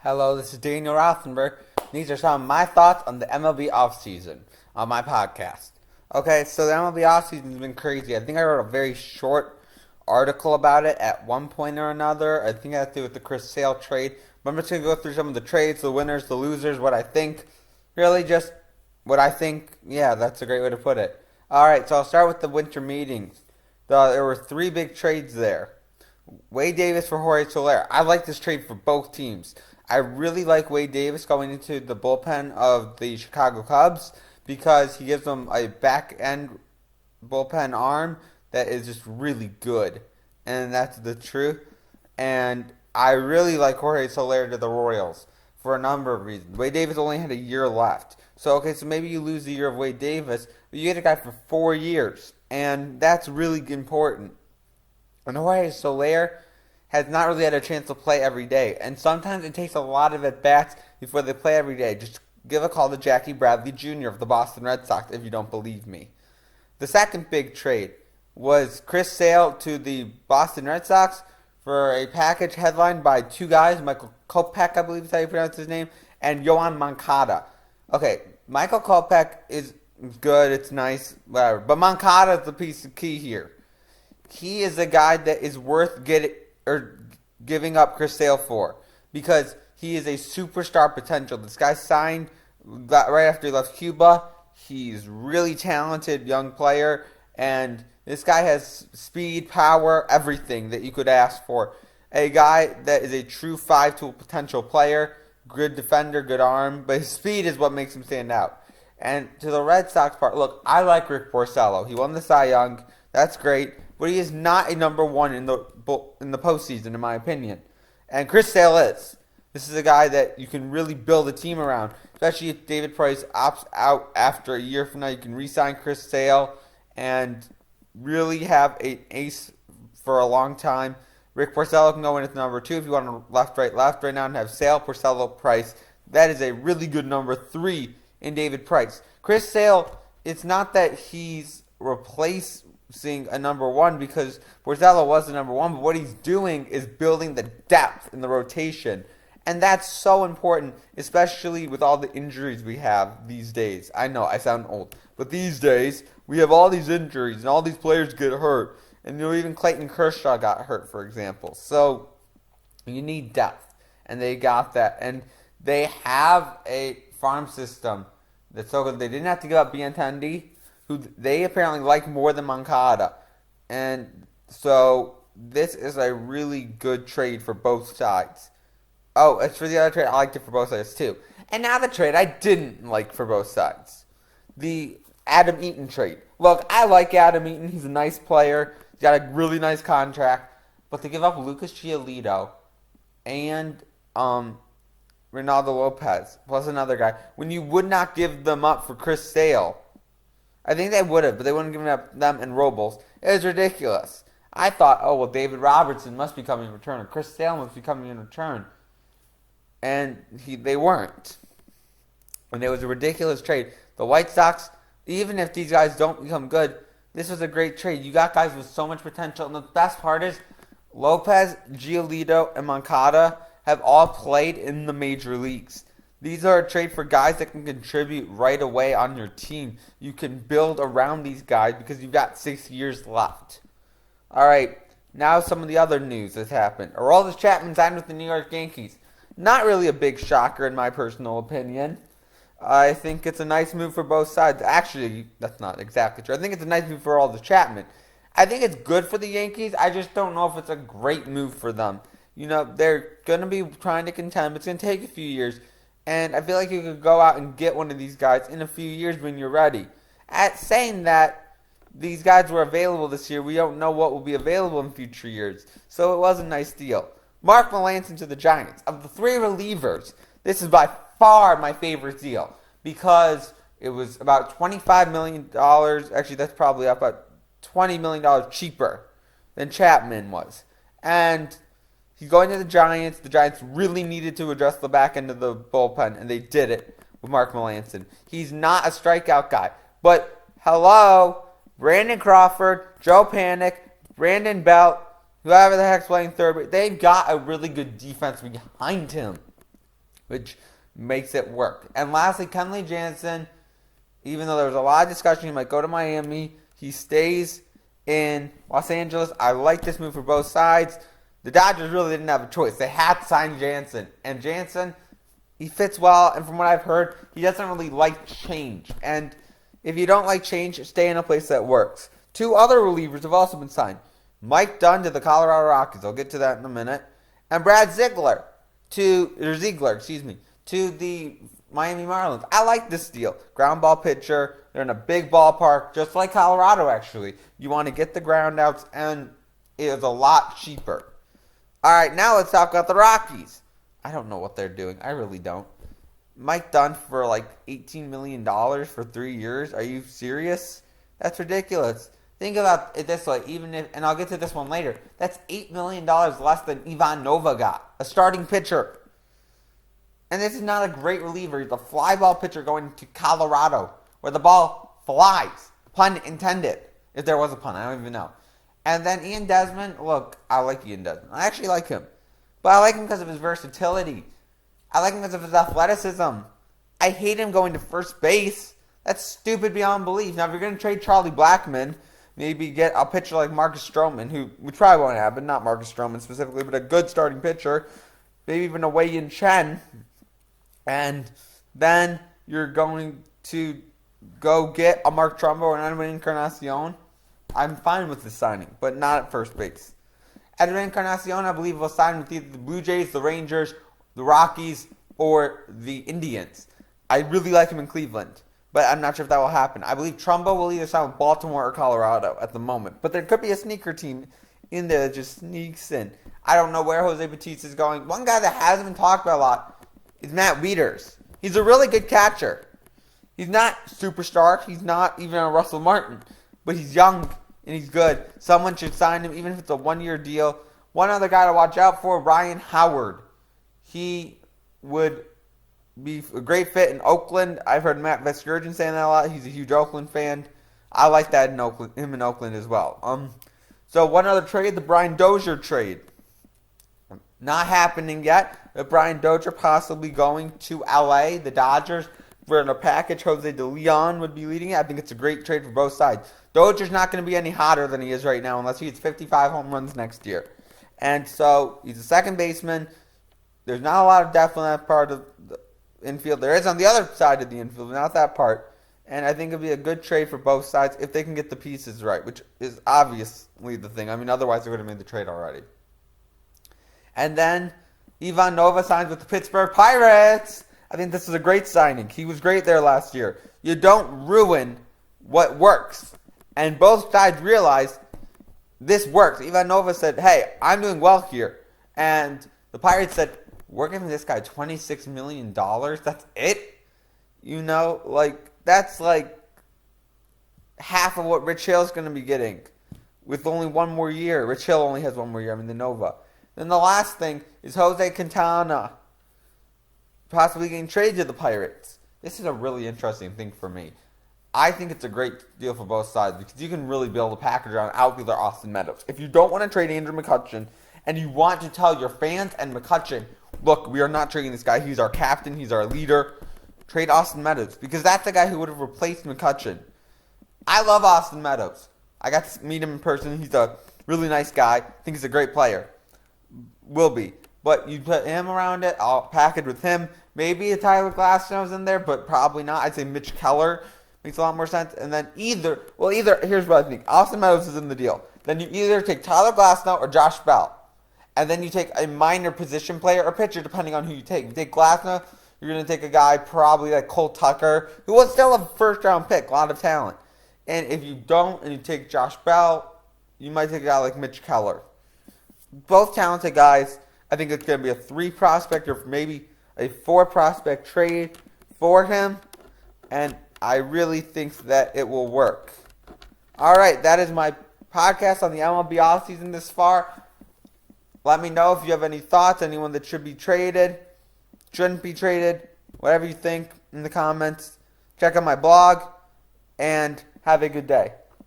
Hello, this is Daniel Rothenberg. These are some of my thoughts on the MLB Off-season on my podcast. Okay, so the MLB Off-season has been crazy. I think I wrote a very short article about it at one point or another. I think it had to do with the Chris Sale trade. But I'm just going to go through some of the trades, the winners, the losers, what I think. Really just what I think. Yeah, that's a great way to put it. Alright, so I'll start with the winter meetings. There were three big trades there. Wade Davis for Jorge Soler. I like this trade for both teams. I really like Wade Davis going into the bullpen of the Chicago Cubs because he gives them a back-end bullpen arm that is just really good. And that's the truth. And I really like Jorge Soler to the Royals for a number of reasons. Wade Davis only had a year left. So maybe you lose the year of Wade Davis, but you get a guy for 4 years. And that's really important. And Jorge Soler has not really had a chance to play every day. And sometimes it takes a lot of at-bats before they play every day. Just give a call to Jackie Bradley Jr. of the Boston Red Sox if you don't believe me. The second big trade was Chris Sale to the Boston Red Sox for a package headlined by two guys, Michael Kopech, I believe is how you pronounce his name, and Yoan Moncada. Okay, Michael Kopech is good, it's nice, whatever. But Moncada is the piece of key here. He is a guy that is worth giving up Chris Sale for because he is a superstar potential. This guy signed right after he left Cuba. He's really talented young player, and this guy has speed, power, everything that you could ask for. A guy that is a true five-tool potential player, good defender, good arm, but his speed is what makes him stand out. And to the Red Sox part, look, I like Rick Porcello. He won the Cy Young. That's great. But he is not a number one in the postseason, in my opinion. And Chris Sale is. This is a guy that you can really build a team around. Especially if David Price opts out after a year from now. You can re-sign Chris Sale and really have an ace for a long time. Rick Porcello can go in as number 2 if you want to left right now and have Sale, Porcello, Price. That is a really good number 3 in David Price. Chris Sale, it's not that he's replacing a number 1 because Porcello was the number 1, but what he's doing is building the depth in the rotation. And that's so important, especially with all the injuries we have these days. I know, I sound old, but these days we have all these injuries and all these players get hurt. And even Clayton Kershaw got hurt, for example. So you need depth, and they got that. And they have a farm system that's so good. They didn't have to give up Benintendi, who they apparently like more than Moncada. And so this is a really good trade for both sides. Oh, as for the other trade, I liked it for both sides too. And now the trade I didn't like for both sides. The Adam Eaton trade. Look, I like Adam Eaton. He's a nice player. He's got a really nice contract. But to give up Lucas Giolito and Ronaldo Lopez, plus another guy, when you would not give them up for Chris Sale, I think they would have, but they wouldn't give up them and Robles. It was ridiculous. I thought, oh, well, David Robertson must be coming in return, or Chris Sale must be coming in return. And they weren't. And it was a ridiculous trade. The White Sox, even if these guys don't become good, this was a great trade. You got guys with so much potential. And the best part is, Lopez, Giolito, and Moncada have all played in the major leagues. These are a trade for guys that can contribute right away on your team. You can build around these guys because you've got 6 years left. All right, now some of the other news that's happened. Aroldis Chapman signed with the New York Yankees. Not really a big shocker in my personal opinion. I think it's a nice move for both sides. Actually, that's not exactly true. I think it's a nice move for Aroldis Chapman. I think it's good for the Yankees. I just don't know if it's a great move for them. You know, they're going to be trying to contend. It's going to take a few years. And I feel like you could go out and get one of these guys in a few years when you're ready. At saying that, these guys were available this year. We don't know what will be available in future years. So it was a nice deal. Mark Melancon to the Giants. Of the 3 relievers, this is by far my favorite deal because it was about $25 million. Actually, that's probably about $20 million cheaper than Chapman was. And he's going to the Giants. The Giants really needed to address the back end of the bullpen, and they did it with Mark Melancon. He's not a strikeout guy. But, hello, Brandon Crawford, Joe Panik, Brandon Belt, whoever the heck's playing third, they've got a really good defense behind him. which makes it work. And lastly, Kenley Jansen, even though there was a lot of discussion, he might go to Miami. He stays in Los Angeles. I like this move for both sides. The Dodgers really didn't have a choice. They had to sign Jansen. And Jansen, he fits well. And from what I've heard, he doesn't really like change. And if you don't like change, stay in a place that works. Two other relievers have also been signed. Mike Dunn to the Colorado Rockies. I'll get to that in a minute. And Brad Ziegler to the Miami Marlins. I like this deal. Ground ball pitcher. They're in a big ballpark, just like Colorado, actually. You want to get the ground outs, and it is a lot cheaper. All right, now let's talk about the Rockies. I don't know what they're doing. I really don't. Mike Dunn for like $18 million for 3 years. Are you serious? That's ridiculous. Think about it this way. Even if, and I'll get to this one later, that's $8 million less than Ivan Nova got, a starting pitcher. And this is not a great reliever. He's a fly ball pitcher going to Colorado, where the ball flies. Pun intended. If there was a pun, I don't even know. And then Ian Desmond, look, I like Ian Desmond. I actually like him. But I like him because of his versatility. I like him because of his athleticism. I hate him going to first base. That's stupid beyond belief. Now, if you're going to trade Charlie Blackmon, maybe get a pitcher like Marcus Stroman, which probably won't happen, not Marcus Stroman specifically, but a good starting pitcher, maybe even a Wei-Yin Chen, and then you're going to go get a Mark Trumbo or an Edwin Encarnacion, I'm fine with the signing, but not at first base. Edwin Encarnacion, I believe, will sign with either the Blue Jays, the Rangers, the Rockies, or the Indians. I really like him in Cleveland, but I'm not sure if that will happen. I believe Trumbo will either sign with Baltimore or Colorado at the moment, but there could be a sneaker team in there that just sneaks in. I don't know where Jose Bautista is going. One guy that hasn't been talked about a lot is Matt Wieters. He's a really good catcher. He's not superstar. He's not even a Russell Martin, but he's young and he's good. Someone should sign him, even if it's a one-year deal. One other guy to watch out for, Ryan Howard. He would be a great fit in Oakland. I've heard Matt Vescurgeon saying that a lot. He's a huge Oakland fan. I like that in Oakland, him in Oakland as well. So one other trade, the Brian Dozier trade. Not happening yet, but Brian Dozier possibly going to LA, the Dodgers, for a package. Jose De Leon would be leading it. I think it's a great trade for both sides. Dozier's not going to be any hotter than he is right now unless he hits 55 home runs next year. And so he's a second baseman. There's not a lot of depth on that part of the infield. There is on the other side of the infield, not that part. And I think it'll be a good trade for both sides if they can get the pieces right, which is obviously the thing. I mean, otherwise they would have made the trade already. And then Ivan Nova signs with the Pittsburgh Pirates. I think this is a great signing. He was great there last year. You don't ruin what works. And both sides realize this works. Ivan Nova said, hey, I'm doing well here. And the Pirates said, we're giving this guy $26 million. That's it? You know, that's like half of what Rich Hill's going to be getting with only one more year. Rich Hill only has one more year. The Nova. Then the last thing is Jose Quintana possibly getting traded to the Pirates. This is a really interesting thing for me. I think it's a great deal for both sides because you can really build a package around outfielder Austin Meadows. If you don't want to trade Andrew McCutchen and you want to tell your fans and McCutchen, look, we are not trading this guy. He's our captain. He's our leader. Trade Austin Meadows because that's the guy who would have replaced McCutchen. I love Austin Meadows. I got to meet him in person. He's a really nice guy. I think he's a great player. Will be. But you put him around it, I'll package with him. Maybe a Tyler Glasnow's in there, but probably not. I'd say Mitch Keller makes a lot more sense. And then either, here's what I think. Austin Meadows is in the deal. Then you either take Tyler Glasnow or Josh Bell. And then you take a minor position player or pitcher, depending on who you take. If you take Glasnow, you're going to take a guy probably like Cole Tucker, who was still a first-round pick, a lot of talent. And if you don't, and you take Josh Bell, you might take a guy like Mitch Keller. Both talented guys. I think it's going to be a 3-prospect or maybe a 4-prospect trade for him. And I really think that it will work. All right, that is my podcast on the MLB offseason this far. Let me know if you have any thoughts, anyone that should be traded, shouldn't be traded, whatever you think in the comments. Check out my blog, and have a good day.